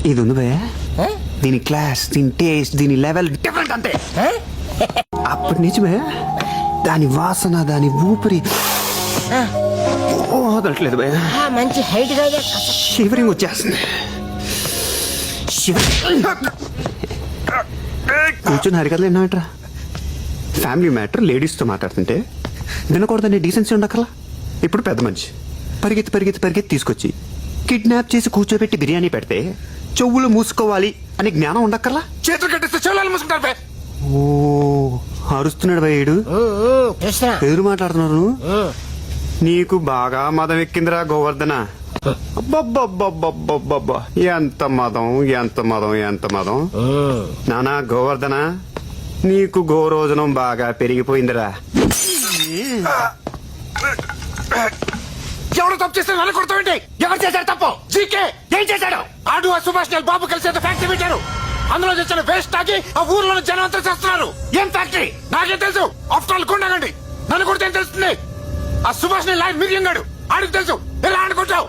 ఇది ఉంది భయ, దీని క్లాస్, దీని టేస్ట్, దీని లెవెల్ డిఫరెంట్ అంతే. అప్పటి నుంచి భయ దాని వాసన, దాని ఊపిరి వదలట్లేదు భయ. మంచి హైట్ గా షివరింగ్ వచ్చేస్తుంది. కూర్చొని హరికథలు ఎన్నట్రా. ఫ్యామిలీ మ్యాటర్ లేడీస్తో మాట్లాడుతుంటే వినకూడదనే డీసెన్సీ ఉండకలా. ఇప్పుడు పెద్ద మనిషి పరిగెత్తి పరిగెత్తి పరిగెత్తి తీసుకొచ్చి కిడ్నాప్ చేసి కూర్చోబెట్టి బిర్యానీ పెడితే చెవులు మూసుకోవాలి అని జ్ఞానం ఉండక్కర్లా. చేతులు కట్టిస్తే చెవులు మూసుకుంటారు. ఓ అరుస్తున్నాడు భయ్యుడు. ఎదురు మాట్లాడుతున్నారు. నీకు బాగా మదం ఎక్కిందిరా గోవర్ధన. అబ్బబ్బబ్బబ్బబ్బబ్బబ్బా, ఎంత మదం, ఎంత మదం, ఎంత మదం. నానా గోవర్ధన, నీకు గోరోజనం బాగా పెరిగిపోయిందిరా. ఎవరు తప్పు చేస్తే నన్ను కొడతావేంటి? ఎవరు చేశారు తప్పు? జీకే ఏం చేశాడు? ఆడు ఆ సుభాష్ బాబు కలిసి ఫ్యాక్టరీ పెట్టారు. అందులో తెచ్చిన వేస్ట్ తాగి ఆ ఊర్లో జనం అంతా చేస్తున్నారు. ఏం ఫ్యాక్టరీ నాకే తెలుసు. ఆఫ్టర్ ఆల్ కొండగండి, నన్ను కొడితే ఏం తెలుస్తుంది? ఆ సుభాష్ లాయర్ మిరియంగాడు, ఆడికి తెలుసు. ఎలా ఆడుకుంటావు?